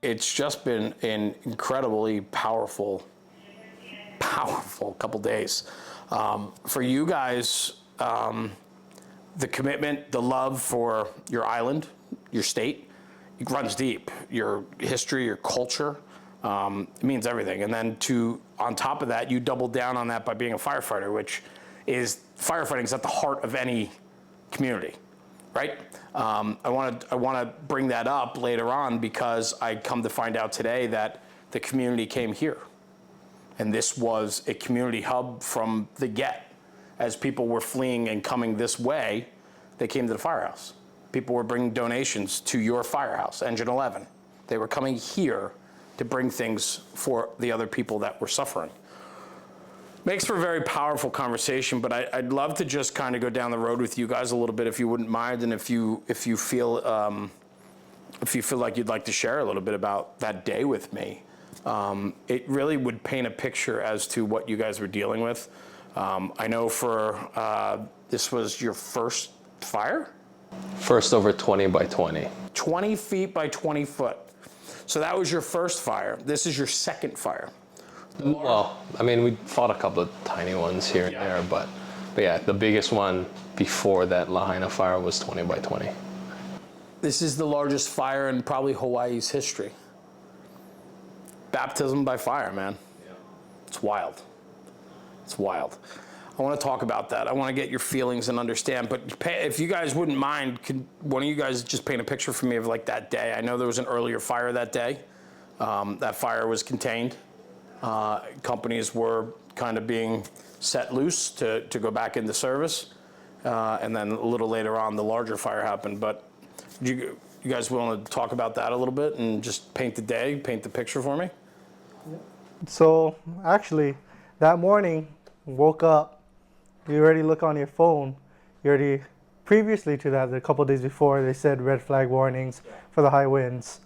it's just been an incredibly powerful couple days. For you guys, the commitment, the love for your island, your state, it runs deep. Your history, your culture, it means everything. And then on top of that, you double down on that by being a firefighter, which is, firefighting is at the heart of any community, right? I want to bring that up later on because I come to find out today that the community came here. And this was a community hub from the get. As people were fleeing and coming this way, they came to the firehouse. People were bringing donations to your firehouse, Engine 11. They were coming here to bring things for the other people that were suffering. Makes for a very powerful conversation, but I'd love to just kind of go down the road with you guys a little bit, if you wouldn't mind, and if you feel like you'd like to share a little bit about that day with me. It really would paint a picture as to what you guys were dealing with. I know this was your first fire? First over 20 by 20. 20 feet by 20 foot. So that was your first fire. This is your second fire. Well, I mean, we fought a couple of tiny ones here and there, but yeah, the biggest one before that Lahaina fire was 20 by 20. This is the largest fire in probably Hawaii's history. Baptism by fire, man. Yeah. It's wild. It's wild. I want to talk about that. I want to get your feelings and understand, but if you guys wouldn't mind, could one of you guys just paint a picture for me of like that day? I know there was an earlier fire that day. That fire was contained. Companies were kind of being set loose to go back into service. And then a little later on, the larger fire happened. But you guys willing to talk about that a little bit and just paint the day, paint the picture for me? So actually, that morning, woke up, you already look on your phone, you already, previously to that, a couple of days before, they said red flag warnings for the high winds.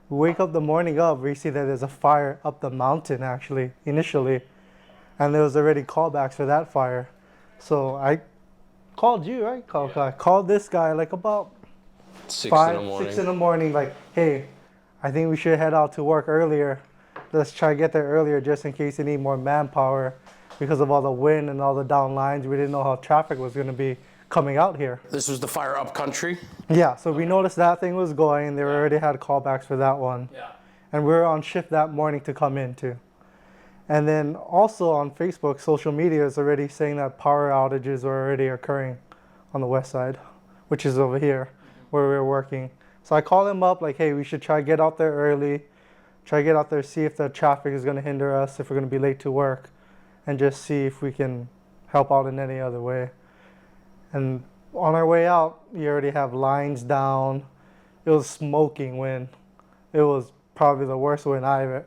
We wake up the morning of, we see that there's a fire up the mountain actually, initially, and there was already callbacks for that fire. So I called you, right? I called this guy like about 6 in the morning, like, hey, I think we should head out to work earlier. Let's try to get there earlier just in case they need more manpower because of all the wind and all the down lines. We didn't know how traffic was going to be coming out here. This was the fire up country? Yeah, so we noticed that thing was going. They already had callbacks for that one. Yeah. And we were on shift that morning to come in too. And then also on Facebook, social media is already saying that power outages are already occurring on the west side, which is over here where we were working. So I called him up like, hey, we should try to get out there early, try to get out there, see if the traffic is going to hinder us, if we're going to be late to work, and just see if we can help out in any other way. And on our way out, you already have lines down. It was smoking wind. It was probably the worst wind I've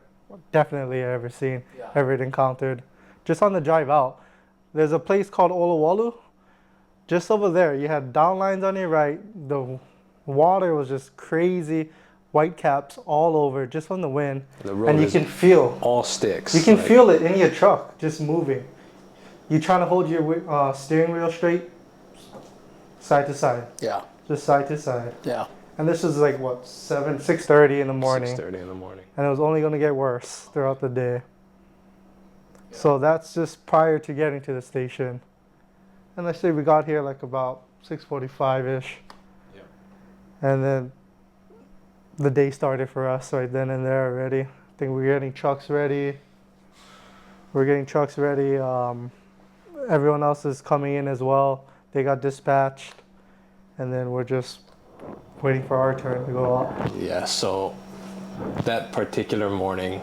definitely ever seen, ever encountered. Just on the drive out, there's a place called Olowalu. Just over there, you had down lines on your right. The water was just crazy. White caps all over just from the wind. The road and you can feel all sticks. You can feel it in your truck just moving. You're trying to hold your steering wheel straight, side to side. Yeah. Just side to side. Yeah. And this is like what, 6:30 in the morning. 6:30 in the morning. And it was only going to get worse throughout the day. Yeah. So that's just prior to getting to the station. And let's say we got here like about 6:45-ish. Yeah. And then the day started for us right then and there already. I think we're getting trucks ready. Everyone else is coming in as well. They got dispatched. And then we're just waiting for our turn to go out. Yeah, so that particular morning,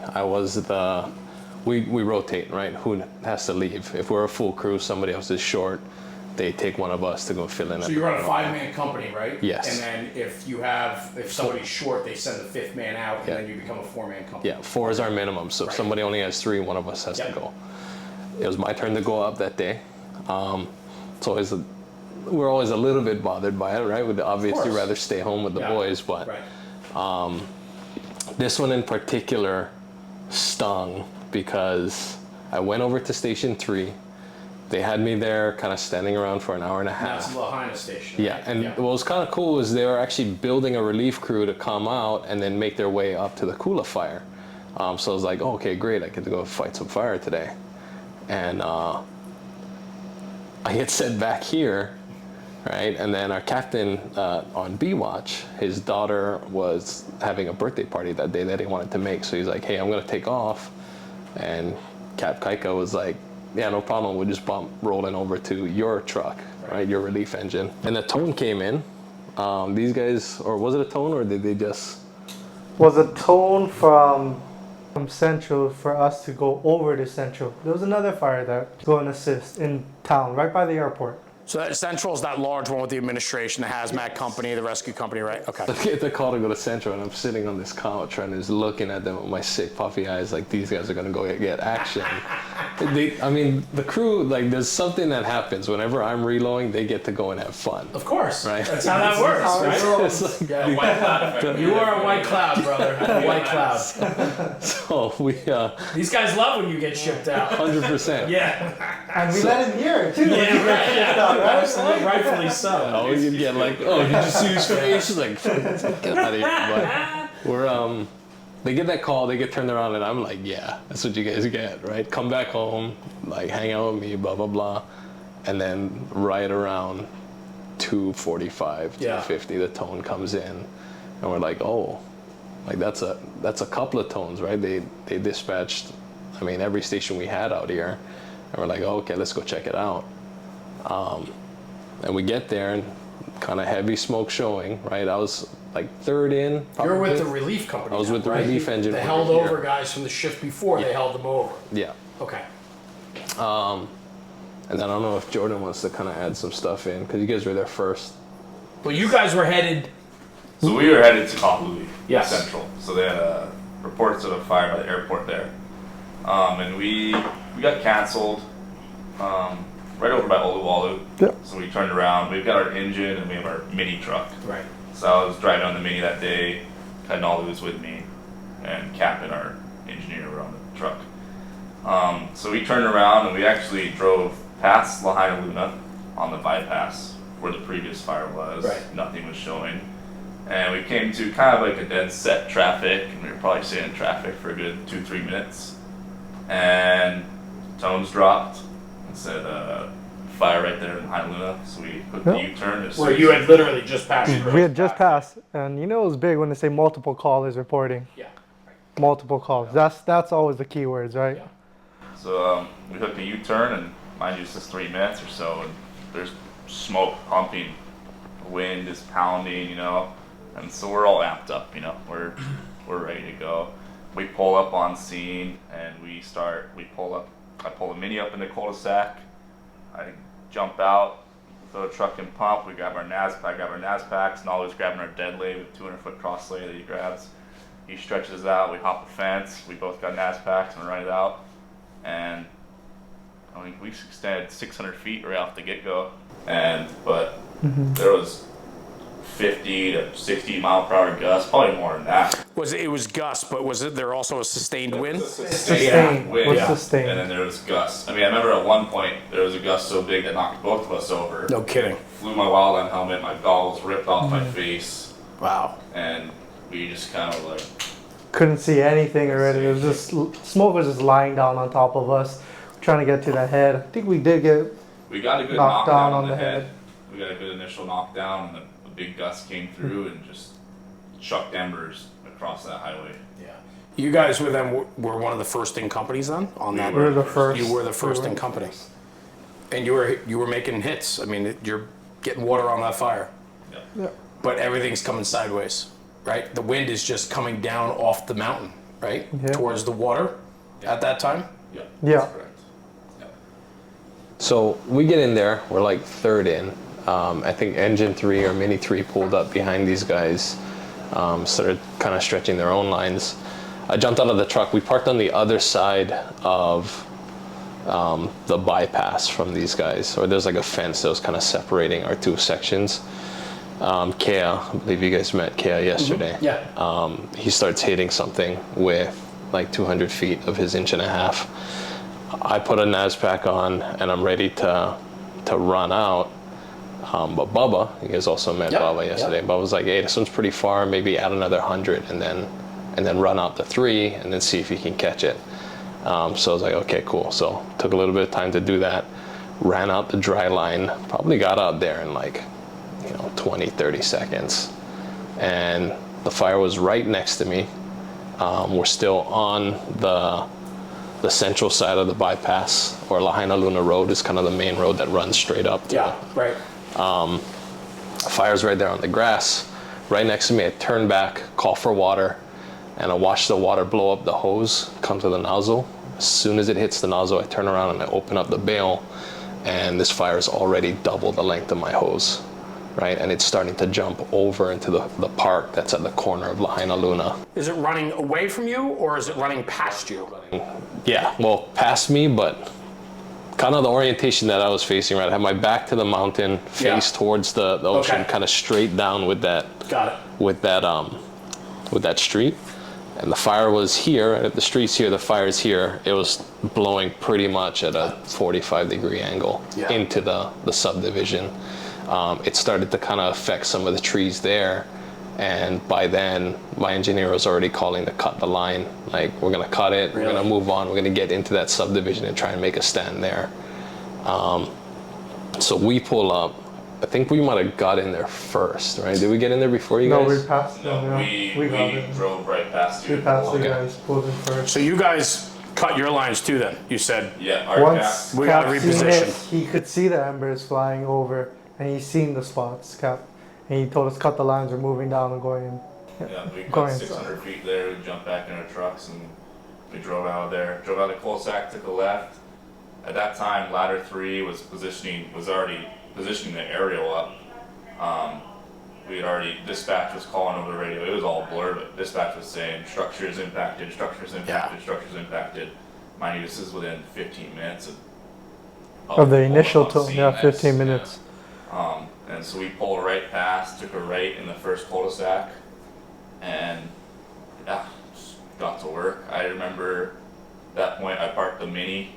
we rotate, right? Who has to leave? If we're a full crew, somebody else is short, they take one of us to go fill in. So you run a 5-man company, right? Yes. And then if somebody's short, they send the 5th man out, and then you become a 4-man company. Yeah, 4 is our minimum. So if somebody only has 3, one of us has to go. It was my turn to go up that day. We're always a little bit bothered by it, right? We'd obviously rather stay home with the boys, but this one in particular stung because I went over to Station 3. They had me there kind of standing around for an hour and a half. That's the Lahaina station. Yeah, and what was kind of cool was they were actually building a relief crew to come out and then make their way up to the Kula fire. So I was like, oh, okay, great, I get to go fight some fire today. And I get sent back here, right? And then our captain on B Watch, his daughter was having a birthday party that day that he wanted to make. So he's like, hey, I'm gonna take off. And Cap Kaika was like, yeah, no problem. We'll just bump Rowland over to your truck, right? Your relief engine. And the tone came in. These guys, or was it a tone, or did they just? Was a tone from Central for us to go over to Central. There was another fire that go and assist in town, right by the airport. So that Central is that large one with the administration, the hazmat company, the rescue company, right? Okay. I get the call to go to Central, and I'm sitting on this couch and just looking at them with my sick puffy eyes, like these guys are gonna go get action. I mean, the crew, like, there's something that happens whenever I'm reloading. They get to go and have fun. Of course. Right. That's how that works, right? It's like, Yeah, white cloud. You are a white cloud, brother. A white cloud. so we, These guys love when you get shipped out. 100%. Yeah. And we let him hear it too. Yeah, right. Absolutely, rightfully so. Oh, you get like, oh, did you see his face? She's like, get out of here. But we're, they get that call, they get turned around, and I'm like, yeah, that's what you guys get, right? Come back home, like, hang out with me, blah, blah, blah. And then right around 2:45, 2:50, the tone comes in, and we're like, oh, like that's a couple of tones, right? They dispatched, I mean, every station we had out here, and we're like, oh, okay, let's go check it out. And we get there, and kind of heavy smoke showing, right? I was like third in. Probably. You're with the relief company. I was now, with the right? relief engine. They over held here. over guys from the shift before. They held them over. Yeah. Okay. And then I don't know if Jordan wants to kind of add some stuff in, because you guys were there first. Well, you guys were headed. So we were headed to Kainalu Yes. Central. So they had reports of a fire by the airport there, and we got canceled right over by Oluwalu. Yeah. So we turned around. We've got our engine and we have our mini truck. Right. So I was driving on the mini that day. Kainalu was with me, and Cap and our engineer were on the truck. So we turned around and we actually drove past Lahaina Luna on the bypass where the previous fire was. Right. Nothing was showing. And we came to kind of like a dead set traffic, and we were probably sitting in traffic for a good 2-3 minutes. And tones dropped and said, fire right there in Lahaina Luna. So we put the U-turn. Where you had literally just passed through. We had just passed, and you know it was big when they say multiple callers reporting. Yeah. Multiple calls. That's always the keywords, right? Yeah. So we took the U-turn, and mind you, it's just 3 minutes or so, and there's smoke pumping, the wind is pounding, you know, and so we're all amped up, you know, we're ready to go. We pull up on scene, and I pull the mini up in the cul-de-sac, I jump out, throw the truck in pump, we grab our NAS packs, and always grabbing our dead lay with 200-foot cross lay that he grabs. He stretches out, we hop the fence, we both got NAS packs and run it out. And I mean, we extended 600 feet right off the get-go, but there was 50 to 60 mile per hour gusts, probably more than that. It was gust, but was there also a sustained wind? Sustained. Wind, What's sustained? and then there was gusts. I mean, I remember at one point there was a gust so big that knocked both of us over. No kidding. Flew my wildland helmet, my goggles ripped off my face, Wow. and we just kind of like. Couldn't see anything already. It was just smoke was just lying down on top of us, trying to get to the head. I think we did get We got a good knocked knockdown down on the head. We got a good initial knockdown, and the big gust came through and just chucked embers across that highway. Yeah. You guys were one of the first in companies then on that. we were the first. You were the first in company, and you were making hits. I mean, you're getting water on that fire, Yeah. but everything's coming sideways, right? The wind is just coming down off the mountain, right, Yeah. towards the water at that time. Yeah. Yeah. That's correct. Yeah. So we get in there, we're like third in. I think engine 3 or mini 3 pulled up behind these guys, started kind of stretching their own lines. I jumped out of the truck. We parked on the other side of the bypass from these guys, or there's like a fence that was kind of separating our two sections. Kea, I believe you guys met Kea yesterday. Yeah. He starts hitting something with like 200 feet of his 1.5 inch. I put a NAS pack on and I'm ready to run out. But Bubba, you guys also met Bubba yesterday. Bubba was like, hey, this one's pretty far, maybe add another 100 and then run out the 3 and then see if you can catch it. So I was like, okay, cool. So took a little bit of time to do that. Ran out the dry line, probably got out there in like, 20, 30 seconds. And the fire was right next to me. We're still on the central side of the bypass, or Lahaina Luna Road is kind of the main road that runs straight up to right. Fire's right there on the grass. Right next to me, I turn back, call for water, and I watch the water blow up the hose, come to the nozzle. As soon as it hits the nozzle, I turn around and I open up the bail, and this fire is already double the length of my hose, right? And it's starting to jump over into the park that's at the corner of Lahaina Luna. Is it running away from you, or is it running past you? Yeah, well, past me, but kind of the orientation that I was facing, right? I had my back to the mountain, face towards the ocean, kind of straight down with that. Got it. With that street. And the fire was here, and if the street's here, the fire's here. It was blowing pretty much at a 45-degree angle into the subdivision. It started to kind of affect some of the trees there. And by then, my engineer was already calling to cut the line. Like, we're gonna cut it, we're gonna move on, we're gonna get into that subdivision and try and make a stand there. So we pull up. I think we might have got in there first, right? Did we get in there before you guys? No, we passed them. No, Yeah. we got it. drove right past you. We passed you guys, pulled in first. So you guys cut your lines too then, you said? Yeah, our Once We gotta Cap seen reposition. it, he could see the embers flying over, and he's seen the spots, Cap. And he told us cut the lines, we're moving down and going in. Yeah, we Going got inside. 600 feet there. We jumped back in our trucks and we drove out of there. Drove out of cul-de-sac, took a left. At that time, ladder 3 was already positioning the aerial up. We had already, dispatch was calling over the radio. It was all blurred, but dispatch was saying structures impacted, structures impacted, structures impacted. Mind you, this is within 15 minutes Of the initial on tone, scene. yeah, That's- 15 minutes. And so we pulled right past, took a right in the first cul-de-sac, and just got to work. I remember at that point I parked the Mini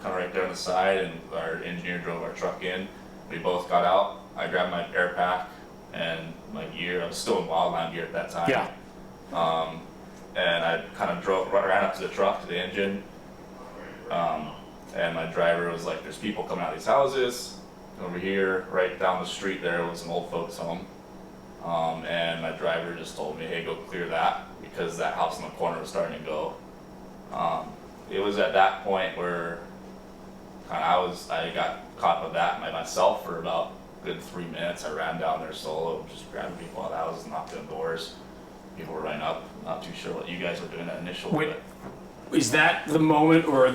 kind of right there on the side, and our engineer drove our truck in. We both got out. I grabbed my air pack and my gear. I was still in wildland gear at that time. Yeah. And I kind of ran up to the truck, to the engine, and my driver was like, there's people coming out of these houses. Over here, right down the street there was an old folks home. And my driver just told me, hey, go clear that, because that house in the corner was starting to go. It was at that point where I got caught with that by myself for about a good 3 minutes. I ran down there solo, just grabbing people out of the houses, knocking on doors. People were running up. Not too sure what you guys were doing that initial. Wait, is that the moment, or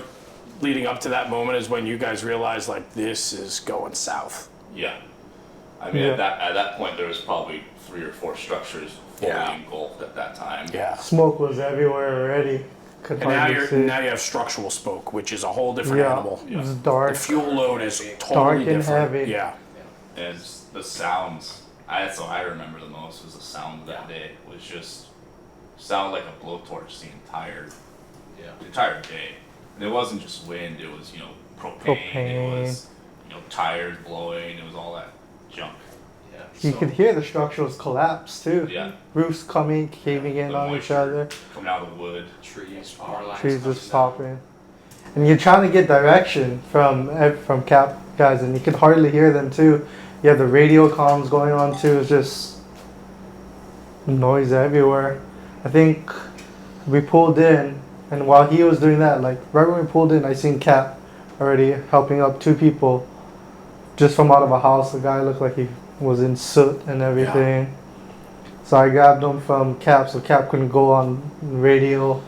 leading up to that moment is when you guys realized like this is going south? Yeah. I mean, at that point, there was probably 3 or 4 structures fully engulfed at that time. Yeah. Smoke was everywhere already. Could And now hardly see. now you have structural smoke, which is a whole different animal. It was The dark. fuel load is Dark totally and different. heavy. Yeah. And it's the sounds, that's what I remember the most, was the sound of that day. It was just, sounded like a blowtorch the entire day. And it wasn't just wind, it was, propane, it was, tires blowing, it was all that junk. You could hear the structures collapse too. Yeah. Roofs caving in The on each moisture other. coming out of the wood. Trees, power lines. Trees just coming popping. And you're trying to get direction from Cap guys, and you can hardly hear them too. You have the radio comms going on too. It's just noise everywhere. I think we pulled in, and while he was doing that, like right when we pulled in, I seen Cap already helping up 2 people just from out of a house. The guy looked like he was in soot and everything. So I grabbed him from Cap, so Cap couldn't go on radio,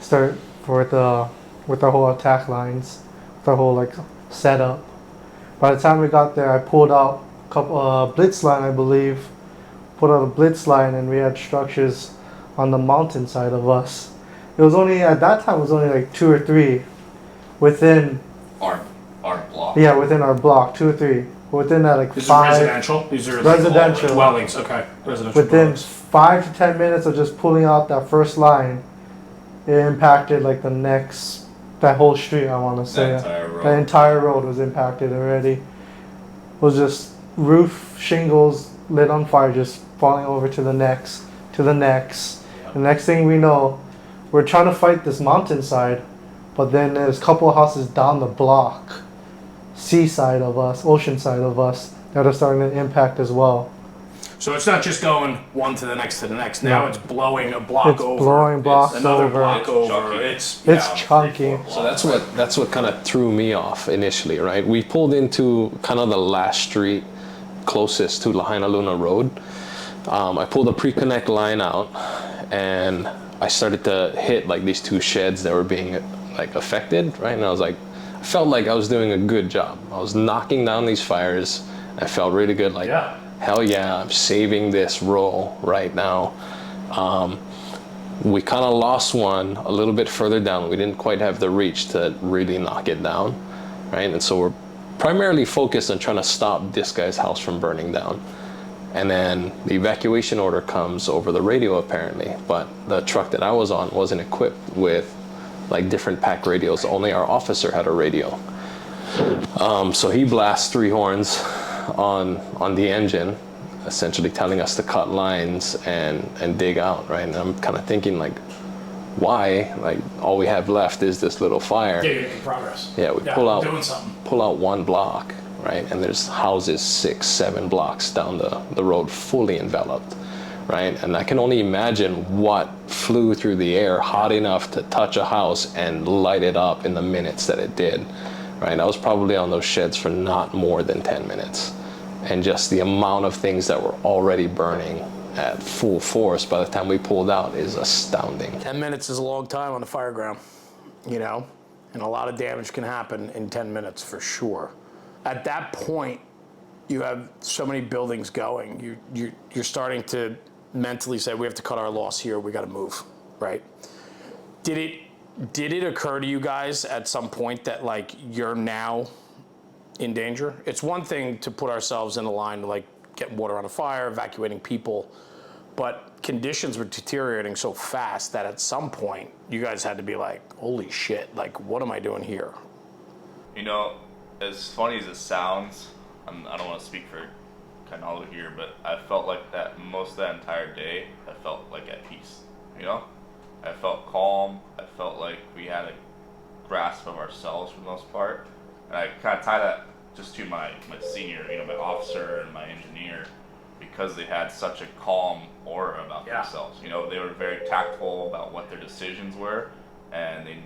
start with our whole attack lines, with our whole like setup. By the time we got there, I pulled out a couple blitz line, I believe. Pulled out a blitz line, and we had structures on the mountain side of us. It was only at that time. It was only like 2 or 3 within. Our block. Yeah, within our block, 2 or 3. Within that, like This is 5. residential? These are Residential. dwellings, okay. Residential Within dwellings. 5 to 10 minutes of just pulling out that first line, it impacted like the next that whole street, I want to say. entire road. The entire road was impacted already. It was just roof shingles lit on fire, just falling over to the next, to the next. The next thing we know, we're trying to fight this mountainside, but then there's a couple of houses down the block, seaside of us, ocean side of us, that are starting to impact as well. So it's not just going one to the next to the next. Now No. it's blowing a block It's over. blowing blocks another over. block It's over. chunky. It's It's yeah. chunky. So that's what kind of threw me off initially, right? We pulled into kind of the last street closest to Lahaina Luna Road. I pulled a pre-connect line out, and I started to hit like these two sheds that were being like affected, right? And I was like, I felt like I was doing a good job. I was knocking down these fires. I felt really good, like, Yeah. hell yeah, I'm saving this roll right now. We kind of lost one a little bit further down. We didn't quite have the reach to really knock it down, right? And so we're primarily focused on trying to stop this guy's house from burning down. And then the evacuation order comes over the radio apparently, but the truck that I was on wasn't equipped with like different pack radios. Only our officer had a radio. So he blasts 3 horns on the engine, essentially telling us to cut lines and dig out, right? And I'm kind of thinking like, why? Like all we have left is this little fire. Yeah, you're making progress. Yeah, we doing something. pull out 1 block, right? And there's houses 6, 7 blocks down the road fully enveloped, right? And I can only imagine what flew through the air hot enough to touch a house and light it up in the minutes that it did, right? I was probably on those sheds for not more than 10 minutes. And just the amount of things that were already burning at full force by the time we pulled out is astounding. 10 minutes is a long time on the fire ground, you know, and a lot of damage can happen in 10 minutes for sure. At that point, you have so many buildings going. You're starting to mentally say, we have to cut our loss here. We got to move, right? Did it occur to you guys at some point that like you're now in danger? It's one thing to put ourselves in a line to like get water on a fire, evacuating people, but conditions were deteriorating so fast that at some point you guys had to be like, holy shit, like what am I doing here? You know, as funny as it sounds, I don't want to speak for Kainalu here, but I felt like that most of that entire day, I felt like at peace, you know? I felt calm. I felt like we had a grasp of ourselves for the most part. And I kind of tie that just to my senior, you know, my officer and my engineer, because they had such a calm aura about themselves. You know, they were very tactful about what their decisions were, and they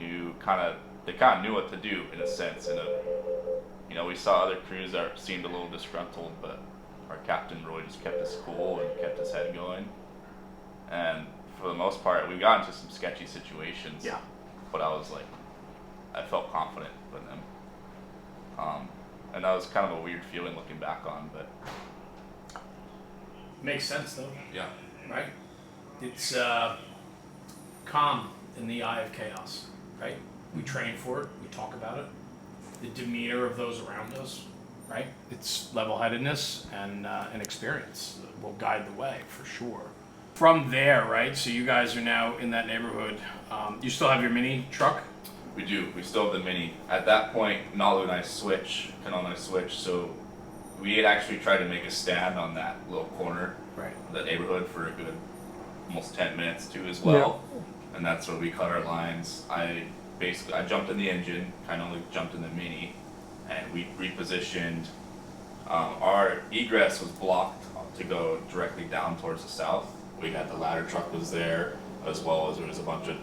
kind of knew what to do in a sense. You know, we saw other crews that seemed a little disgruntled, but our captain really just kept us cool and kept his head going. And for the most part, we got into some sketchy situations. Yeah. But I felt confident with them. And that was kind of a weird feeling looking back on, but Makes sense though, yeah. right? It's calm in the eye of chaos, right? We train for it, we talk about it. The demeanor of those around us, right? It's level-headedness and experience will guide the way for sure. From there, right? So you guys are now in that neighborhood. You still have your mini truck? We do. We still have the mini. At that point, Kainalu and I switch, so we had actually tried to make a stand on that little corner Right. of the neighborhood for a good almost 10 minutes too as well. And that's where we cut our lines. I jumped in the engine, Kainalu jumped in the mini, and we repositioned. Our egress was blocked to go directly down towards the south. We had the ladder truck was there, as well as there was a bunch of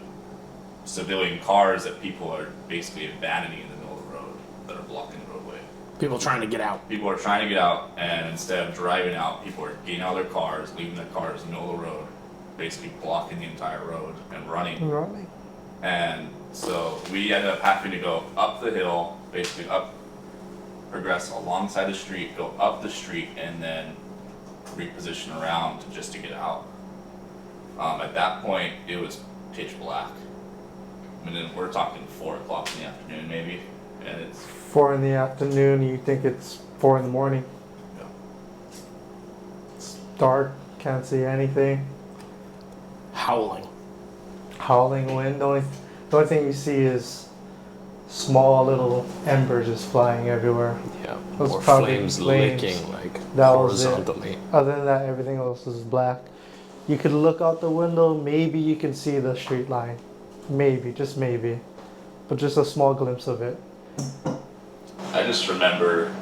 civilian cars that people are basically abandoning in the middle of the road that are blocking the roadway. People trying to get out. People are trying to get out, and instead of driving out, people are getting out of their cars, leaving their cars in the middle of the road, basically blocking the entire road and running. Running. And so we ended up having to go up the hill, basically progress alongside the street, go up the street, and then reposition around just to get out. At that point, it was pitch black. I mean, we're talking 4 o'clock in the afternoon maybe, and it's 4 in the afternoon, you think it's 4 in the morning. yeah. It's dark, can't see anything. Howling. Howling wind. The only thing you see is small little embers just flying everywhere. Yeah. Those Or probably flames flames. licking like That was it. horizontally. Other than that, everything else was black. You could look out the window, maybe you can see the street line. Maybe, just maybe. But just a small glimpse of it. I just remember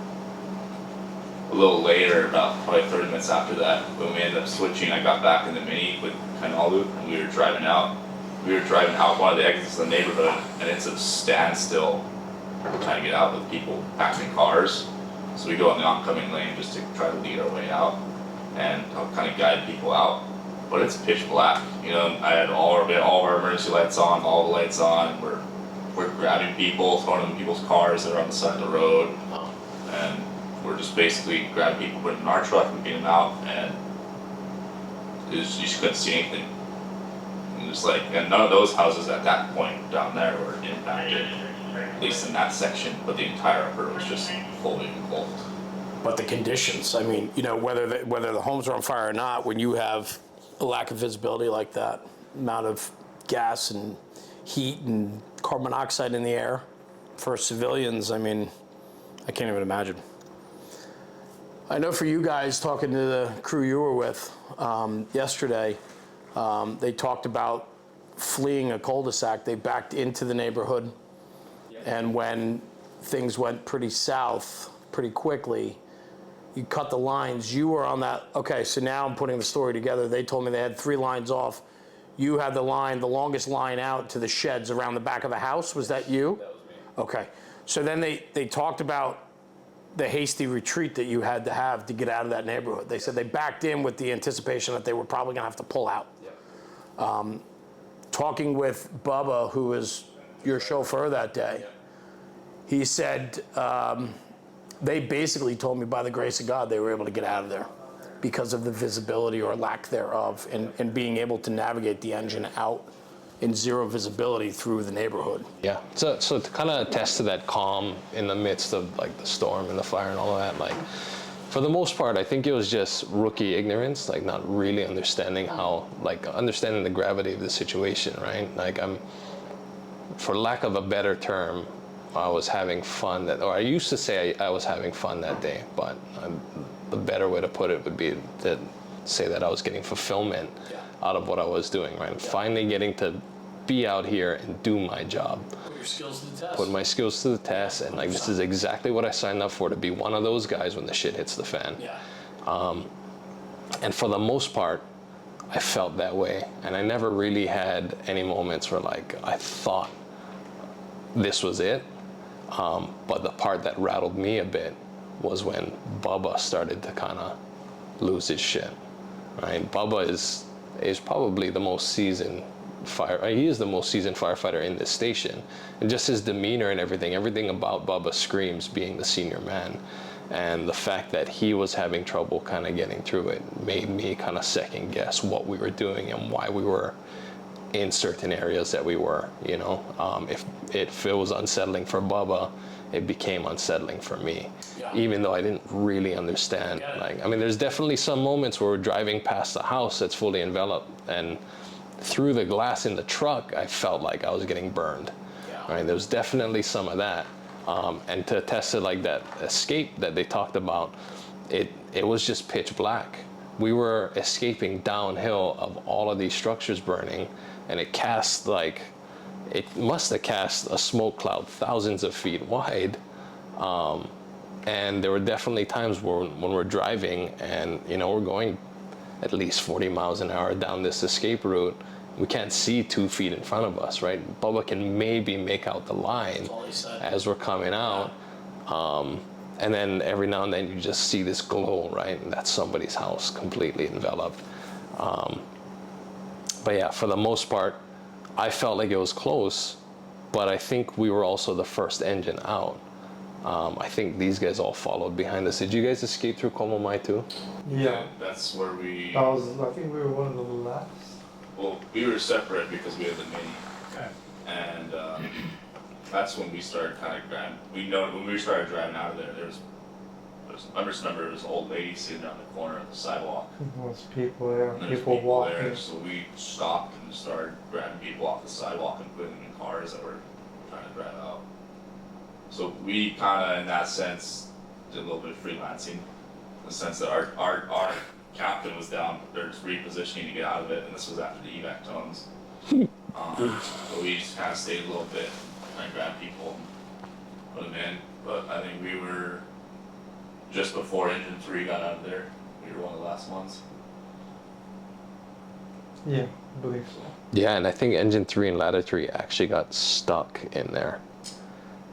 a little later, about probably 30 minutes after that, when we ended up switching, I got back in the Mini with Kainalu, and we were driving out. We were driving out one of the exits of the neighborhood, and it's a standstill trying to get out with people packed in cars. So we go in the oncoming lane just to try to lead our way out and help kind of guide people out. But it's pitch black, you know. I had all of our emergency lights on, all the lights on, and we're grabbing people, throwing them in people's cars that are on the side of the road, and we're just basically grabbing people, putting them in our truck, and getting them out, and you just couldn't see anything. And just like, and none of those houses at that point down there were impacted, at least in that section, but the entire upper was just fully engulfed. But the conditions, I mean, you know, whether the homes are on fire or not, when you have a lack of visibility like that, amount of gas and heat and carbon monoxide in the air for civilians, I mean, I can't even imagine. I know for you guys, talking to the crew you were with yesterday, they talked about fleeing a cul-de-sac. They backed into the neighborhood, and when things went pretty south pretty quickly, you cut the lines. You were on that. Okay, so now I'm putting the story together. They told me they had 3 lines off. You had the longest line out to the sheds around the back of the house. Was that you? That was me. Okay. So then they talked about the hasty retreat that you had to have to get out of that neighborhood. They said they backed in with the anticipation that they were probably going to have to pull out. Yeah. Talking with Bubba, who was your chauffeur that day, he said they basically told me, by the grace of God, they were able to get out of there because of the visibility or lack thereof, and being able to navigate the engine out in zero visibility through the neighborhood. Yeah. So to kind of attest to that calm in the midst of like the storm and the fire and all of that, like for the most part, I think it was just rookie ignorance, like not really understanding understanding the gravity of the situation, right? Like for lack of a better term, I was having fun I used to say I was having fun that day, but the better way to put it would be to say that I was getting fulfillment out of what I was doing, right? Finally getting to be out here and do my job. Put your skills to the test. Put my skills to the test, and like this is exactly what I signed up for, to be one of those guys when the shit hits the fan. Yeah. And for the most part, I felt that way, and I never really had any moments where like I thought this was it. But the part that rattled me a bit was when Bubba started to kind of lose his shit. Right? Bubba is probably the most seasoned he is the most seasoned firefighter in this station, and just his demeanor and everything about Bubba screams being the senior man. And the fact that he was having trouble kind of getting through it made me kind of second guess what we were doing and why we were in certain areas that we were, you know. If it was unsettling for Bubba, it became unsettling for me, even though I didn't really understand. Like, I mean, there's definitely some moments where we're driving past a house that's fully enveloped, and through the glass in the truck, I felt like I was getting burned. Right? There was definitely some of that. And to attest to like that escape that they talked about, it was just pitch black. We were escaping downhill of all of these structures burning, and it must have cast a smoke cloud thousands of feet wide. And there were definitely times when we're driving and, you know, we're going at least 40 miles an hour down this escape route. We can't see 2 feet in front of us, right? Bubba can maybe make out the line as we're coming out. And then every now and then you just see this glow, right? And that's somebody's house completely enveloped. But yeah, for the most part, I felt like it was close, but I think we were also the first engine out. I think these guys all followed behind us. Did you guys escape through Komomai too? Yeah. That's where we... I think we were one of the last. Well, we were separate because we had the Mini. Okay. And that's when we started kind of driving. When we started driving out of there, I just remember there was an old lady sitting on the corner of the sidewalk. There's people there, And there's people walking. there, so we stopped and started grabbing people off the sidewalk and putting them in cars that were trying to drive out. So we kind of, in that sense, did a little bit of freelancing, in the sense that our captain was down, they're just repositioning to get out of it, and this was after the evac tones. So we just kind of stayed a little bit, trying to grab people, put them in. But I think we were just before engine 3 got out of there. We were one of the last ones. Yeah, I believe so. Yeah, and I think engine 3 and ladder 3 actually got stuck in there.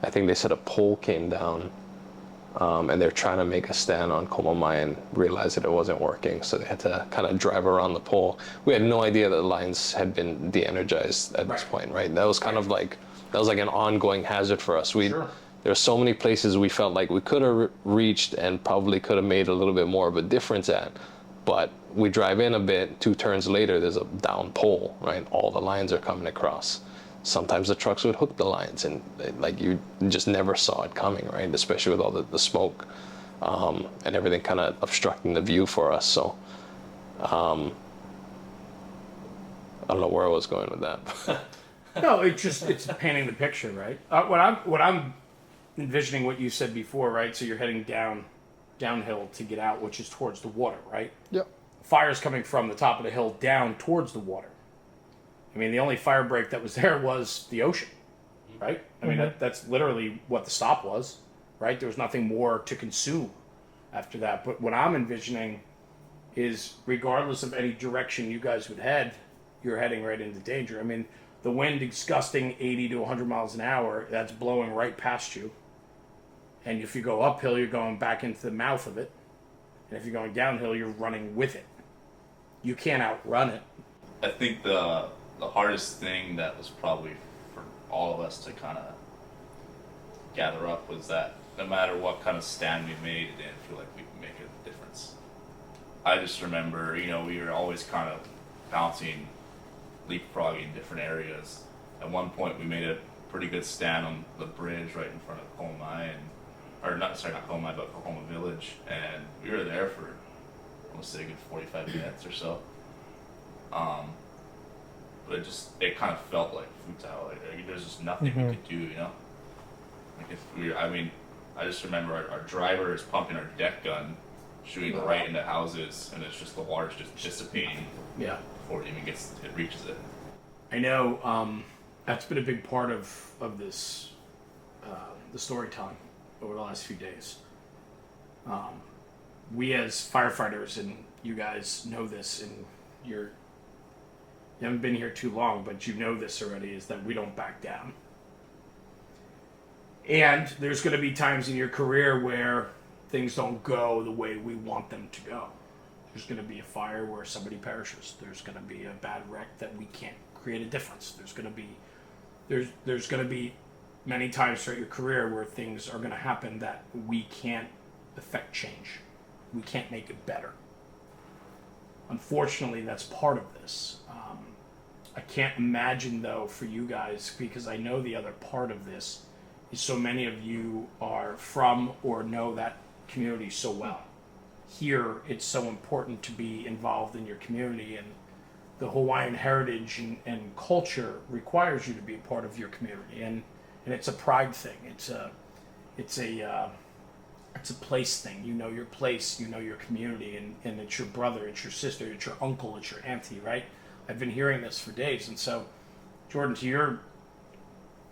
I think they said a pole came down, and they're trying to make a stand on Komamai and realized that it wasn't working, so they had to kind of drive around the pole. We had no idea that the lines had been de-energized at this point, right? That was kind of like, that was like an ongoing hazard for us. There were so many places we felt like we could have reached and probably could have made a little bit more of a difference at, but we drive in a bit, 2 turns later, there's a down pole, right? All the lines are coming across. Sometimes the trucks would hook the lines, and like you just never saw it coming, right? Especially with all the smoke and everything kind of obstructing the view for us. So I don't know where I was going with that. No, it's painting the picture, right? What I'm envisioning what you said before, right? So you're heading downhill to get out, which is towards the water, right? Yep. Fire's coming from the top of the hill down towards the water. I mean, the only fire break that was there was the ocean, right? I mean, that's literally what the stop was, right? There was nothing more to consume after that. But what I'm envisioning is, regardless of any direction you guys would head, you're heading right into danger. I mean, the wind is gusting 80 to 100 miles an hour. That's blowing right past you. And if you go uphill, you're going back into the mouth of it. And if you're going downhill, you're running with it. You can't outrun it. I think the hardest thing that was probably for all of us to kind of gather up was that no matter what kind of stand we made, it didn't feel like we could make a difference. I just remember, we were always kind of bouncing, leapfrogging different areas. At one point, we made a pretty good stand on the bridge right in front of Komai, not Komai, but Kohoma Village, and we were there for, I want to say, a good 45 minutes or so. But it kind of felt like futile. Like there's just nothing we could do, Like I just remember our driver is pumping our deck gun, shooting right into houses, and it's just the water's just dissipating. Yeah. Before it even reaches it. I know that's been a big part of this, the storytelling over the last few days. We as firefighters, and you guys know this, and you haven't been here too long, but you know this already, is that we don't back down. And there's going to be times in your career where things don't go the way we want them to go. There's going to be a fire where somebody perishes. There's going to be a bad wreck that we can't create a difference. There's going to be many times throughout your career where things are going to happen that we can't affect change. We can't make it better. Unfortunately, that's part of this. I can't imagine, though, for you guys, because I know the other part of this is so many of you are from or know that community so well. Here, it's so important to be involved in your community, and the Hawaiian heritage and culture requires you to be a part of your community, and it's a pride thing. It's a place thing. You know your place, you know your community, and it's your brother, it's your sister, it's your uncle, it's your auntie, right? I've been hearing this for days, and so, Jordan, to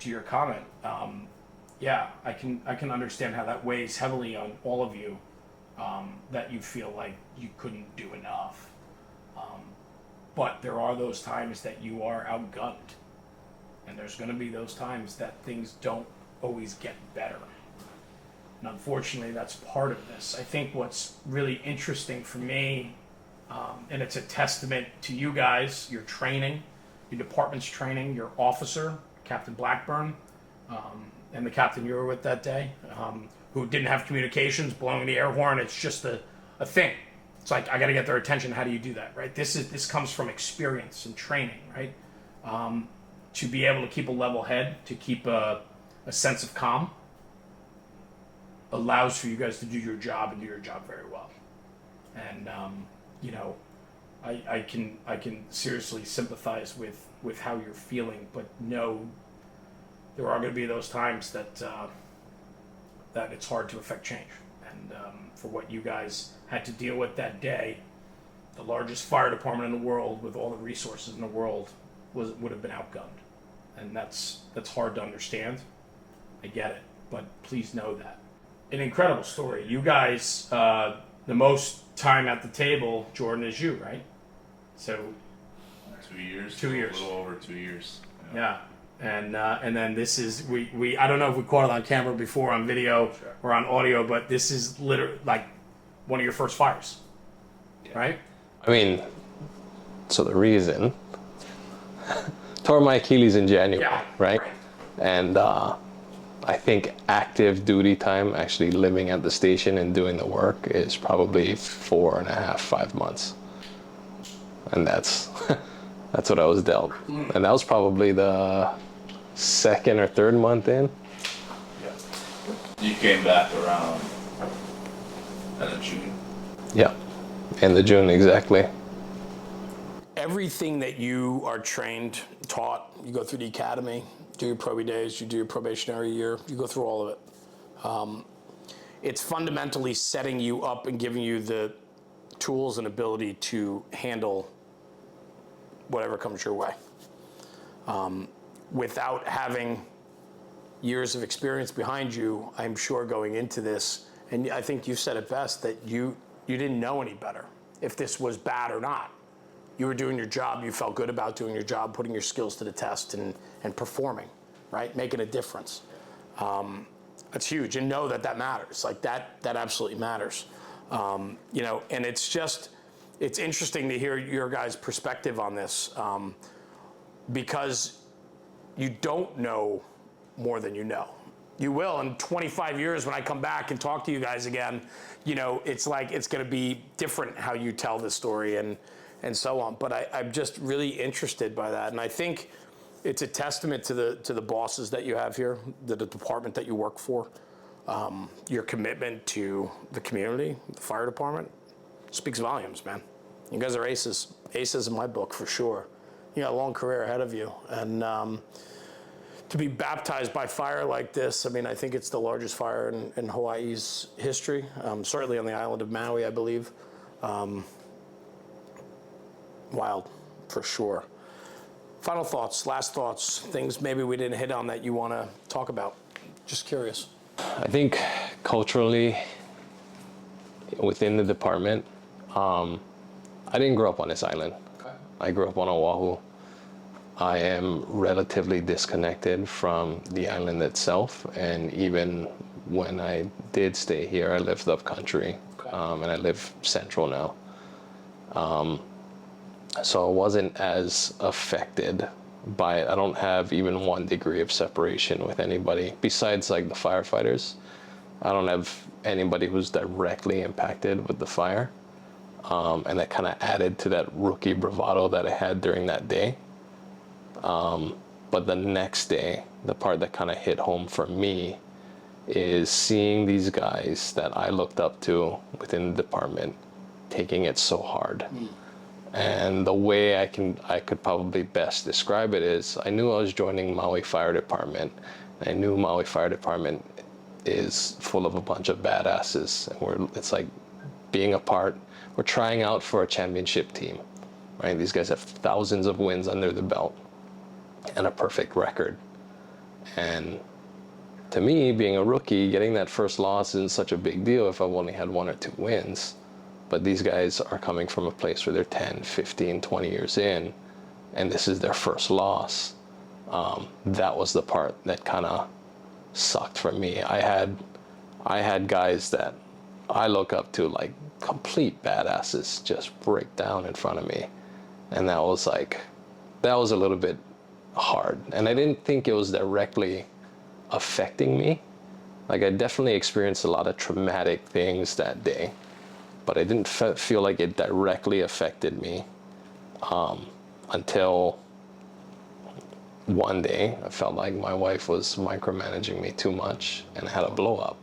your comment, yeah, I can understand how that weighs heavily on all of you, that you feel like you couldn't do enough. But there are those times that you are outgunned, and there's going to be those times that things don't always get better. And unfortunately, that's part of this. I think what's really interesting for me, and it's a testament to you guys, your training, your department's training, your officer, Captain Blackburn, and the captain you were with that day, who didn't have communications, blowing the air horn. It's just a thing. It's like, I got to get their attention. How do you do that, right? This comes from experience and training, right? To be able to keep a level head, to keep a sense of calm, allows for you guys to do your job and do your job very well. And I can seriously sympathize with how you're feeling, but know there are going to be those times that that it's hard to affect change. And for what you guys had to deal with that day, the largest fire department in the world with all the resources in the world would have been outgunned. And that's hard to understand. I get it, but please know that. An incredible story. You guys, the most time at the table, Jordan, is you, right? So 2 years. 2 years. A little over 2 years. yeah. And then this is we I don't know if we caught it on camera before, on video or on audio, but this is literally like one of your first fires, right? I mean, so the reason tore my Achilles in January, right? And I think active duty time, actually living at the station and doing the work, is probably 4.5, 5 months, and that's that's what I was dealt. And that was probably the second or third month in. You came back around end of June. Yeah, end of June, exactly. Everything that you are trained, taught, you go through the academy, do your probie days, you do your probationary year, you go through all of it. It's fundamentally setting you up and giving you the tools and ability to handle whatever comes your way. Without having years of experience behind you, I'm sure going into this, and I think you said it best, that you didn't know any better if this was bad or not. You were doing your job, you felt good about doing your job, putting your skills to the test and performing, right? Making a difference. That's huge, and know that matters. Like that absolutely matters. You know, and it's interesting to hear your guys' perspective on this, because you don't know more than you know. You will in 25 years when I come back and talk to you guys again. You know, it's like it's going to be different how you tell this story and so on. But I'm just really interested by that, and I think it's a testament to the bosses that you have here, the department that you work for, your commitment to the community, the fire department. Speaks volumes, man. You guys are aces in my book for sure. You got a long career ahead of you, and to be baptized by fire like this, I mean, I think it's the largest fire in Hawaii's history, certainly on the island of Maui, I believe. Wild, for sure. Final thoughts, last thoughts, things maybe we didn't hit on that you want to talk about. Just curious. I think culturally, within the department, I didn't grow up on this island. I grew up on Oahu. I am relatively disconnected from the island itself, and even when I did stay here, I lived up country, and I live central now. So I wasn't as affected by it. I don't have even 1 degree of separation with anybody besides like the firefighters. I don't have anybody who's directly impacted with the fire. And that kind of added to that rookie bravado that I had during that day. But the next day, the part that kind of hit home for me is seeing these guys that I looked up to within the department taking it so hard. And the way I could probably best describe it is, I knew I was joining Maui Fire Department. And I knew Maui Fire Department is full of a bunch of badasses, and it's like being a part. We're trying out for a championship team, right? These guys have thousands of wins under the belt and a perfect record. And to me, being a rookie, getting that first loss isn't such a big deal if I've only had 1 or 2 wins. But these guys are coming from a place where they're 10, 15, 20 years in, and this is their first loss. That was the part that kind of sucked for me. I had guys that I look up to, like complete badasses, just break down in front of me. And that was a little bit hard. And I didn't think it was directly affecting me. Like, I definitely experienced a lot of traumatic things that day, but I didn't feel like it directly affected me until one day I felt like my wife was micromanaging me too much and I had a blow up,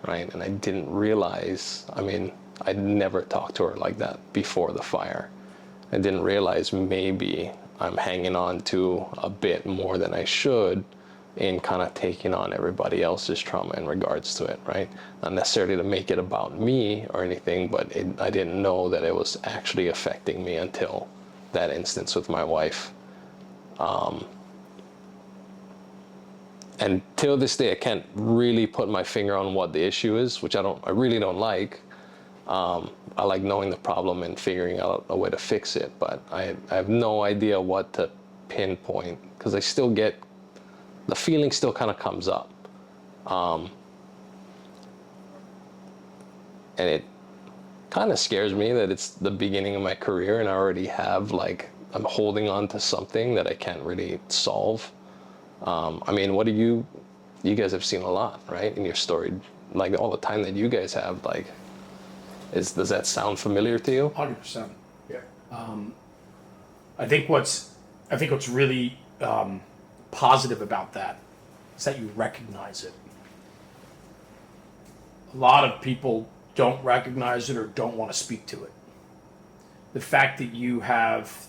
right? And I didn't realize, I mean, I'd never talked to her like that before the fire. I didn't realize maybe I'm hanging on to a bit more than I should in kind of taking on everybody else's trauma in regards to it, right? Not necessarily to make it about me or anything, but I didn't know that it was actually affecting me until that instance with my wife. And till this day, I can't really put my finger on what the issue is, which I really don't like. I like knowing the problem and figuring out a way to fix it, but I have no idea what to pinpoint, because I still get, the feeling still kind of comes up. And it kind of scares me that it's the beginning of my career and I already have, like, I'm holding on to something that I can't really solve. I mean, what do you guys have seen a lot, right? In your story, like all the time that you guys have, like, does that sound familiar to you? 100%. Yeah. I think what's really positive about that is that you recognize it. A lot of people don't recognize it or don't want to speak to it. The fact that you have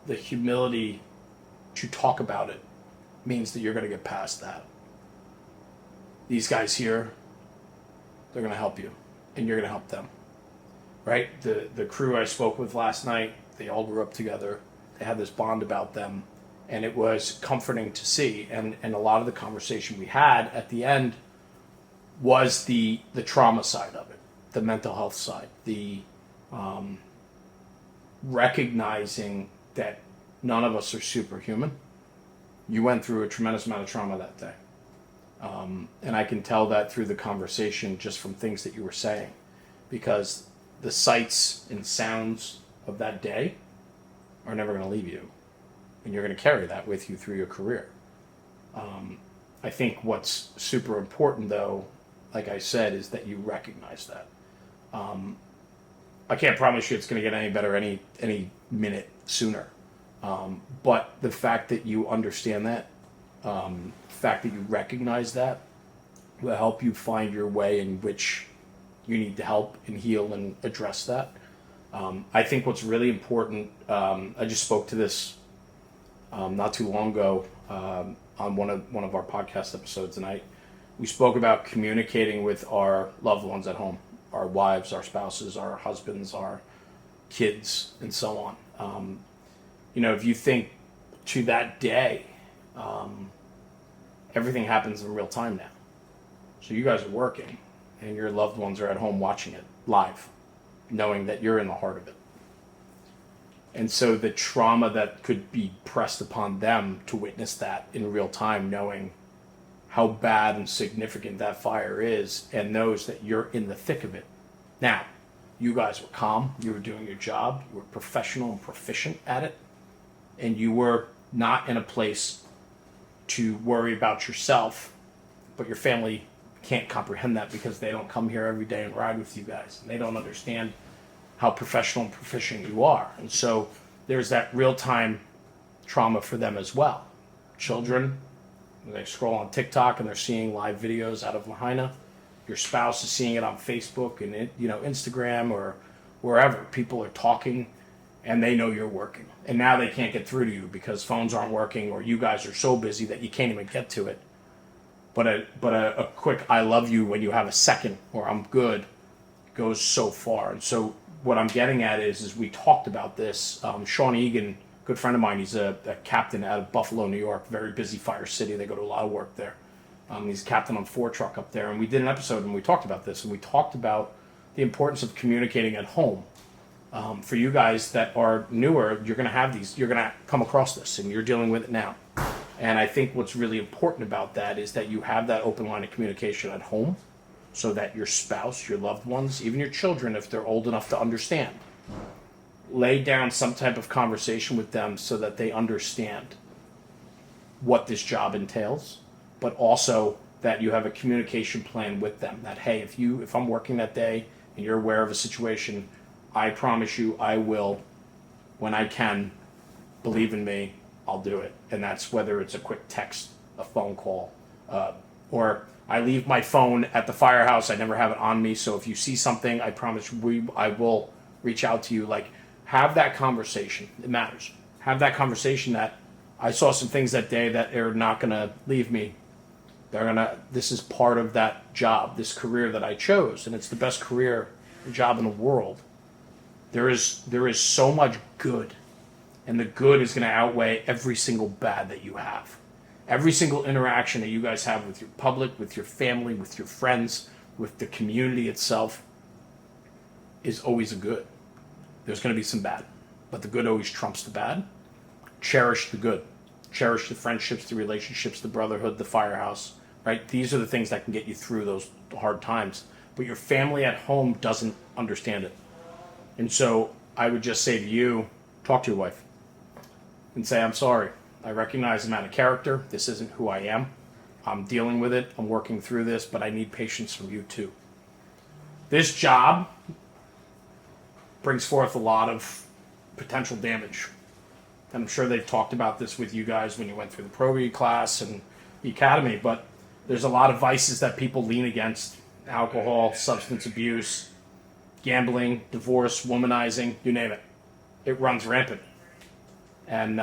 the humility to talk about it means that you're going to get past that. These guys here, they're going to help you, and you're going to help them. Right? The crew I spoke with last night, they all grew up together. They had this bond about them, and it was comforting to see. And a lot of the conversation we had at the end was the trauma side of it, the mental health side, the recognizing that none of us are superhuman. You went through a tremendous amount of trauma that day. And I can tell that through the conversation just from things that you were saying, because the sights and sounds of that day are never going to leave you, and you're going to carry that with you through your career. I think what's super important, though, like I said, is that you recognize that. I can't promise you it's going to get any better any minute sooner, but the fact that you understand that, the fact that you recognize that, will help you find your way in which you need to help and heal and address that. I think what's really important, I just spoke to this not too long ago on one of our podcast episodes, and we spoke about communicating with our loved ones at home, our wives, our spouses, our husbands, our kids, and so on. If you think to that day, everything happens in real time now. So you guys are working, and your loved ones are at home watching it live, knowing that you're in the heart of it. And so the trauma that could be pressed upon them to witness that in real time, knowing how bad and significant that fire is, and knows that you're in the thick of it. Now, you guys were calm, you were doing your job, you were professional and proficient at it, and you were not in a place to worry about yourself, but your family can't comprehend that because they don't come here every day and ride with you guys. And they don't understand how professional and proficient you are. And so there's that real-time trauma for them as well. Children, they scroll on TikTok and they're seeing live videos out of Lahaina. Your spouse is seeing it on Facebook and Instagram or wherever. People are talking and they know you're working. And now they can't get through to you because phones aren't working or you guys are so busy that you can't even get to it. But a quick I love you when you have a second or I'm good goes so far. And so what I'm getting at is we talked about this. Sean Egan, good friend of mine, he's a captain out of Buffalo, New York, very busy fire city. They go to a lot of work there. He's a captain on 4 truck up there. And we did an episode and we talked about this. And we talked about the importance of communicating at home. For you guys that are newer, you're going to have these, you're going to come across this and you're dealing with it now. And I think what's really important about that is that you have that open line of communication at home so that your spouse, your loved ones, even your children, if they're old enough to understand, lay down some type of conversation with them so that they understand what this job entails, but also that you have a communication plan with them that, hey, if I'm working that day and you're aware of a situation, I promise you I will, when I can, believe in me, I'll do it. And that's whether it's a quick text, a phone call, or I leave my phone at the firehouse. I never have it on me. So if you see something, I promise I will reach out to you. Like, have that conversation. It matters. Have that conversation that I saw some things that day that are not going to leave me. This is part of that job, this career that I chose, and it's the best career job in the world. There is so much good, and the good is going to outweigh every single bad that you have. Every single interaction that you guys have with your public, with your family, with your friends, with the community itself is always a good. There's going to be some bad, but the good always trumps the bad. Cherish the good. Cherish the friendships, the relationships, the brotherhood, the firehouse, right? These are the things that can get you through those hard times. But your family at home doesn't understand it. And so I would just say to you, talk to your wife and say, I'm sorry. I recognize I'm out of character. This isn't who I am. I'm dealing with it. I'm working through this, but I need patience from you too. This job brings forth a lot of potential damage. And I'm sure they've talked about this with you guys when you went through the probate class and the academy, but there's a lot of vices that people lean against. Alcohol, substance abuse, gambling, divorce, womanizing, you name it. It runs rampant. And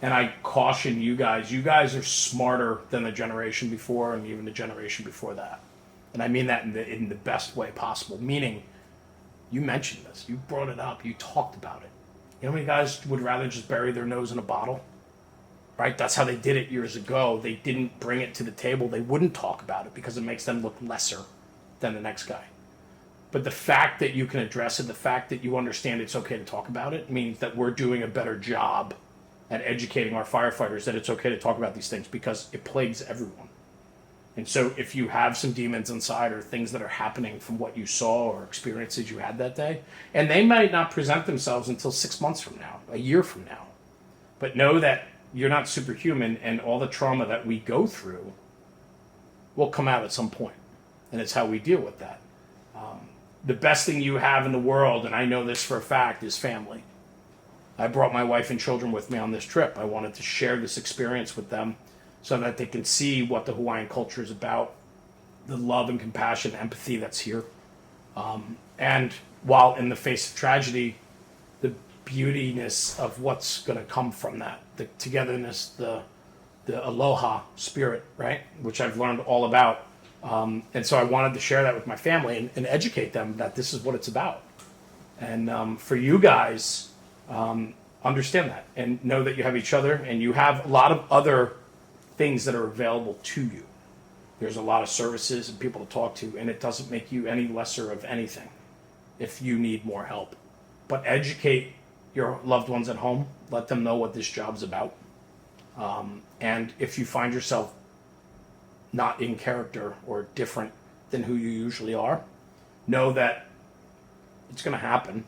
I caution you guys are smarter than the generation before and even the generation before that. And I mean that in the best way possible, meaning you mentioned this, you brought it up, you talked about it. You know how many guys would rather just bury their nose in a bottle? Right? That's how they did it years ago. They didn't bring it to the table. They wouldn't talk about it because it makes them look lesser than the next guy. But the fact that you can address it, the fact that you understand it's okay to talk about it, means that we're doing a better job at educating our firefighters that it's okay to talk about these things because it plagues everyone. And so if you have some demons inside or things that are happening from what you saw or experiences you had that day, and they might not present themselves until 6 months from now, a year from now, but know that you're not superhuman, and all the trauma that we go through will come out at some point, and it's how we deal with that. The best thing you have in the world, and I know this for a fact, is family. I brought my wife and children with me on this trip. I wanted to share this experience with them so that they can see what the Hawaiian culture is about, the love and compassion, empathy that's here. And while in the face of tragedy, the beautiness of what's going to come from that, the togetherness, the aloha spirit, right? Which I've learned all about. And so I wanted to share that with my family and educate them that this is what it's about. And for you guys, understand that and know that you have each other and you have a lot of other things that are available to you. There's a lot of services and people to talk to, and it doesn't make you any lesser of anything if you need more help. But educate your loved ones at home. Let them know what this job's about. And if you find yourself not in character or different than who you usually are, know that it's going to happen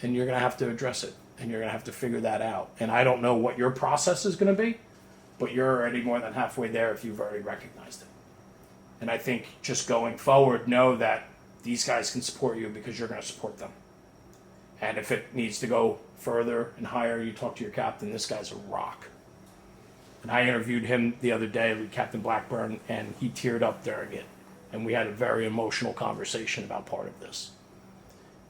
and you're going to have to address it and you're going to have to figure that out. And I don't know what your process is going to be, but you're already more than halfway there if you've already recognized it. And I think just going forward, know that these guys can support you because you're going to support them. And if it needs to go further and higher, you talk to your captain. This guy's a rock. And I interviewed him the other day, Captain Blackburn, and he teared up during it. And we had a very emotional conversation about part of this.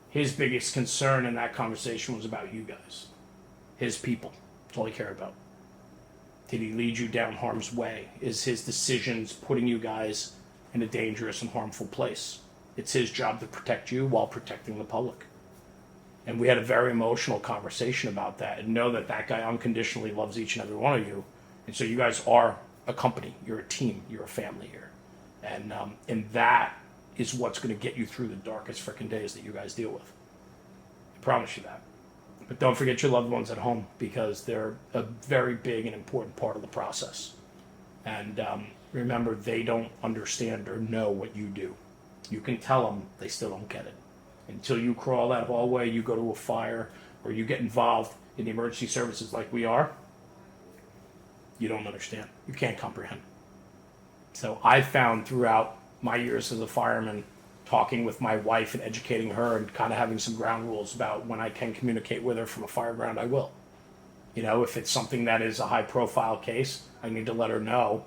His biggest concern in that conversation was about you guys, his people. That's all he cared about. Did he lead you down harm's way? Is his decisions putting you guys in a dangerous and harmful place? It's his job to protect you while protecting the public. And we had a very emotional conversation about that, and know that that guy unconditionally loves each and every one of you. And so you guys are a company, you're a team, you're a family here. And that is what's going to get you through the darkest frickin' days that you guys deal with. I promise you that. But don't forget your loved ones at home, because they're a very big and important part of the process. And remember, they don't understand or know what you do. You can tell them, they still don't get it. Until you crawl that hallway, you go to a fire, or you get involved in the emergency services like we are, you don't understand. You can't comprehend. So I found throughout my years as a fireman, talking with my wife and educating her and kind of having some ground rules about when I can communicate with her from a fire ground, I will. You know, if it's something that is a high profile case, I need to let her know,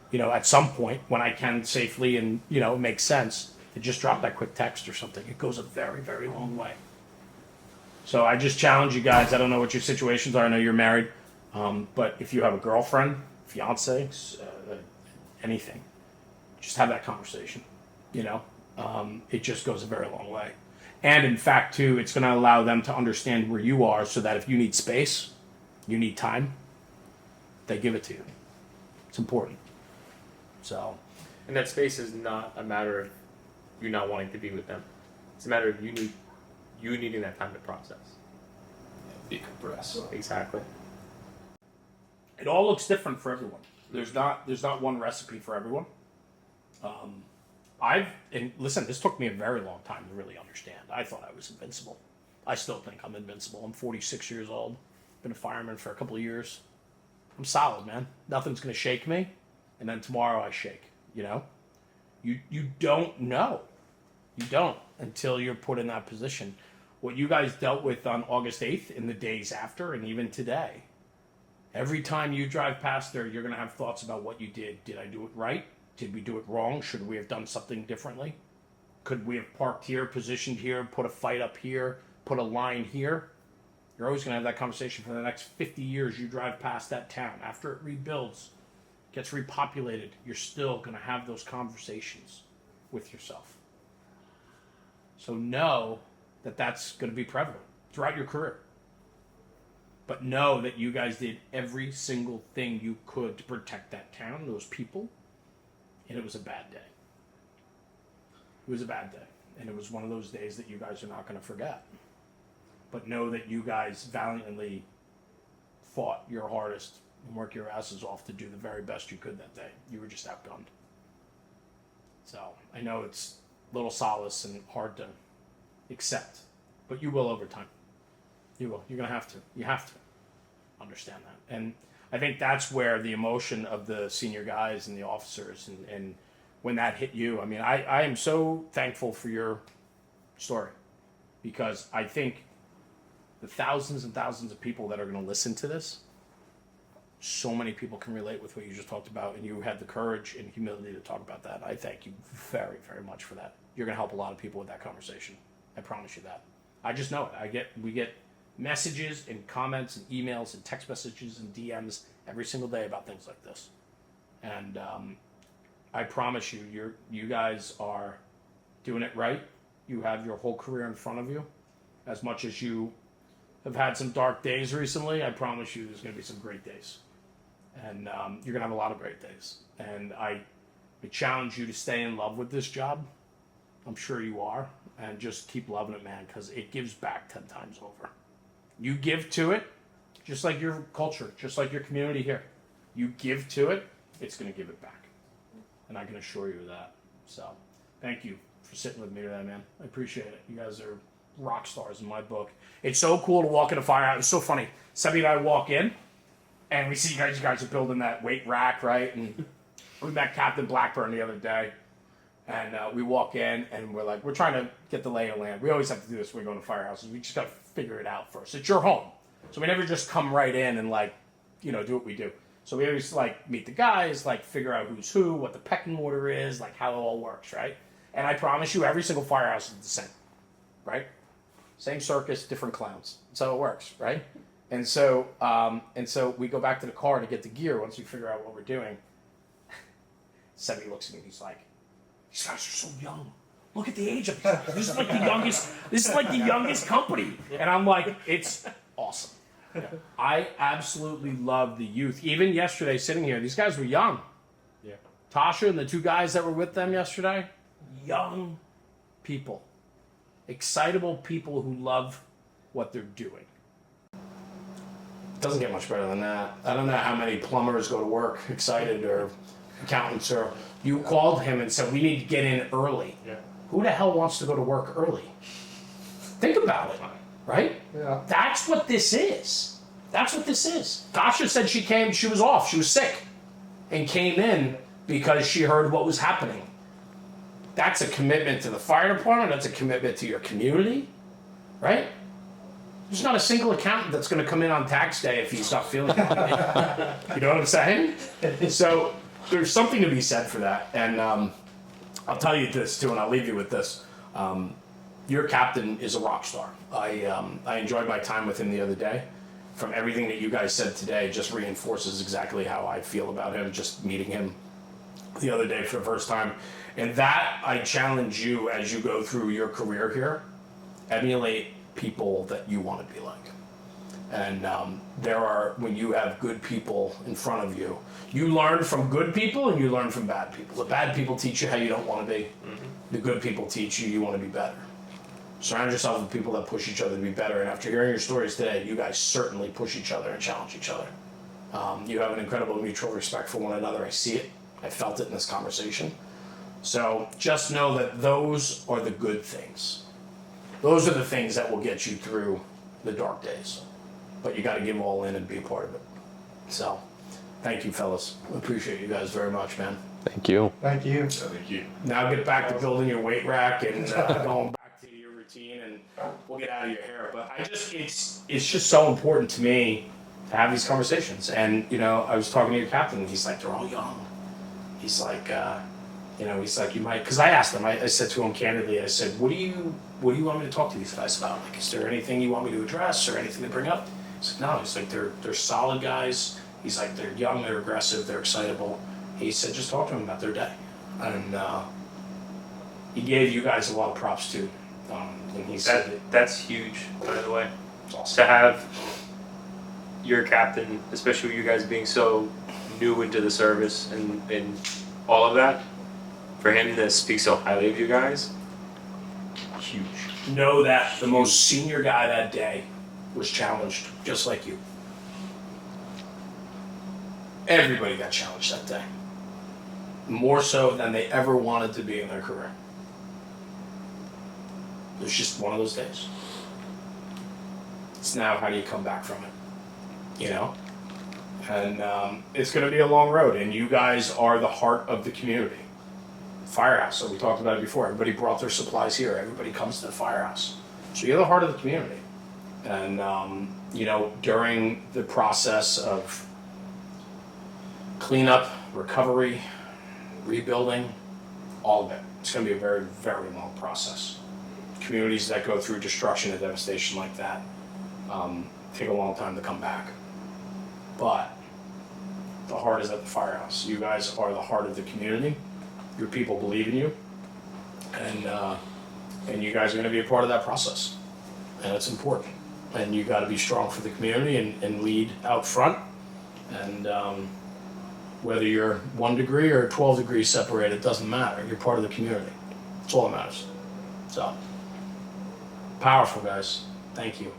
you know, at some point when I can safely and, you know, it makes sense to just drop that quick text or something. It goes a very, very long way. So I just challenge you guys. I don't know what your situations are. I know you're married. But if you have a girlfriend, fiance, anything, just have that conversation. You know, it just goes a very long way. And in fact, too, it's going to allow them to understand where you are, so that if you need space, you need time, they give it to you. It's important. So, And that space is not a matter of you not wanting to be with them. It's a matter of you needing that time to process. Decompress. Exactly. it all looks different for everyone. There's not one recipe for everyone. And listen, this took me a very long time to really understand. I thought I was invincible. I still think I'm invincible. I'm 46 years old. Been a fireman for a couple of years. I'm solid, man. Nothing's gonna shake me. And then tomorrow I shake. You know, you don't know. You don't until you're put in that position. What you guys dealt with on August 8th, in the days after, and even today. Every time you drive past there, you're gonna have thoughts about what you did. Did I do it right? Did we do it wrong? Should we have done something differently? Could we have parked here, positioned here, put a fight up here, put a line here? You're always going to have that conversation for the next 50 years you drive past that town. After it rebuilds, gets repopulated, you're still going to have those conversations with yourself. So know that that's going to be prevalent throughout your career. But know that you guys did every single thing you could to protect that town, those people. And it was a bad day. It was a bad day. And it was one of those days that you guys are not going to forget. But know that you guys valiantly fought your hardest and worked your asses off to do the very best you could that day. You were just outgunned. So I know it's a little solace and hard to accept. But you will over time. You will. You're going to have to. You have to understand that. And I think that's where the emotion of the senior guys and the officers and when that hit you, I mean, I am so thankful for your story, because I think the thousands and thousands of people that are going to listen to this, so many people can relate with what you just talked about, and you had the courage and humility to talk about that. I thank you very, very much for that. You're going to help a lot of people with that conversation. I promise you that. I just know it. We get messages and comments and emails and text messages and DMs every single day about things like this. And I promise you, you guys are doing it right. You have your whole career in front of you. As much as you have had some dark days recently, I promise you there's going to be some great days. And you're going to have a lot of great days. And I challenge you to stay in love with this job. I'm sure you are. And just keep loving it, man, because it gives back 10 times over. You give to it, just like your culture, just like your community here. You give to it, it's going to give it back. And I can assure you of that. So, thank you for sitting with me today, man. I appreciate it. You guys are rock stars in my book. It's so cool to walk in a firehouse. It's so funny. Sebby and I walk in, and we see you guys are building that weight rack, right? And we met Captain Blackburn the other day. And we walk in, and we're trying to get the lay of land. We always have to do this when we go to firehouses. We just got to figure it out first. It's your home. So we never just come right in and, do what we do. So we always, meet the guys, figure out who's who, what the pecking order is, how it all works, right? And I promise you, every single firehouse is the same, right? Same circus, different clowns. That's how it works, right? And so we go back to the car to get the gear once we figure out what we're doing. Sebby looks at me and he's like, "These guys are so young. Look at the age of these guys. This is like the youngest company." And I'm like, it's awesome. I absolutely love the youth. Even yesterday, sitting here, these guys were young. Yeah. Tasha and the two guys that were with them yesterday, young people. Excitable people who love what they're doing. It doesn't get much better than that. I don't know how many plumbers go to work excited, or accountants, or you called him and said, "We need to get in early." Yeah. Who the hell wants to go to work early? Think about it, right? Yeah. That's what this is. That's what this is. Tasha said she was off, she was sick, and came in because she heard what was happening. That's a commitment to the fire department, that's a commitment to your community, right? There's not a single accountant that's gonna come in on tax day if he's not feeling it. You know what I'm saying? So there's something to be said for that. And I'll tell you this too, and I'll leave you with this. Your captain is a rock star. I enjoyed my time with him the other day. from everything that you guys said today, just reinforces exactly how I feel about him, just meeting him the other day for the first time. And that, I challenge you as you go through your career here, emulate people that you want to be like. And when you have good people in front of you, you learn from good people and you learn from bad people. The bad people teach you how you don't want to be. The good people teach you want to be better. Surround yourself with people that push each other to be better. And after hearing your stories today, you guys certainly push each other and challenge each other. You have an incredible mutual respect for one another. I see it. I felt it in this conversation. So just know that those are the good things. Those are the things that will get you through the dark days. But you got to give all in and be a part of it. So thank you, fellas. I appreciate you guys very much, man. Thank you. Thank you. Thank you. Now get back to building your weight rack and going back to your routine, and we'll get out of your hair. But it's just so important to me to have these conversations. And I was talking to your captain, and he's like, they're all young. He's like, he's like, you might, because I asked him, I said to him candidly, I said, what do you want me to talk to these guys about? Like, is there anything you want me to address or anything to bring up? He's like, no. He's like, they're solid guys. He's like, they're young, they're aggressive, they're excitable. He said, just talk to them about their day. And he gave you guys a lot of props too. When he said That's huge, by the way. it's awesome. To have your captain, especially you guys being so new into the service and all of that, for him to speak so highly of you guys, huge. Know that the most senior guy that day was challenged, just like you. Everybody got challenged that day. More so than they ever wanted to be in their career. It was just one of those days. It's now, how do you come back from it? And it's going to be a long road, and you guys are the heart of the community. Firehouse, so we talked about it before. Everybody brought their supplies here. Everybody comes to the firehouse. So you're the heart of the community. And, during the process of cleanup, recovery, rebuilding, all of it, it's going to be a very, very long process. Communities that go through destruction and devastation like that take a long time to come back. But the heart is at the firehouse. You guys are the heart of the community. Your people believe in you, and you guys are going to be a part of that process, and it's important. And you got to be strong for the community and lead out front. And whether you're 1 degree or 12 degrees separated, it doesn't matter. You're part of the community. That's all that matters. So powerful, guys. Thank you.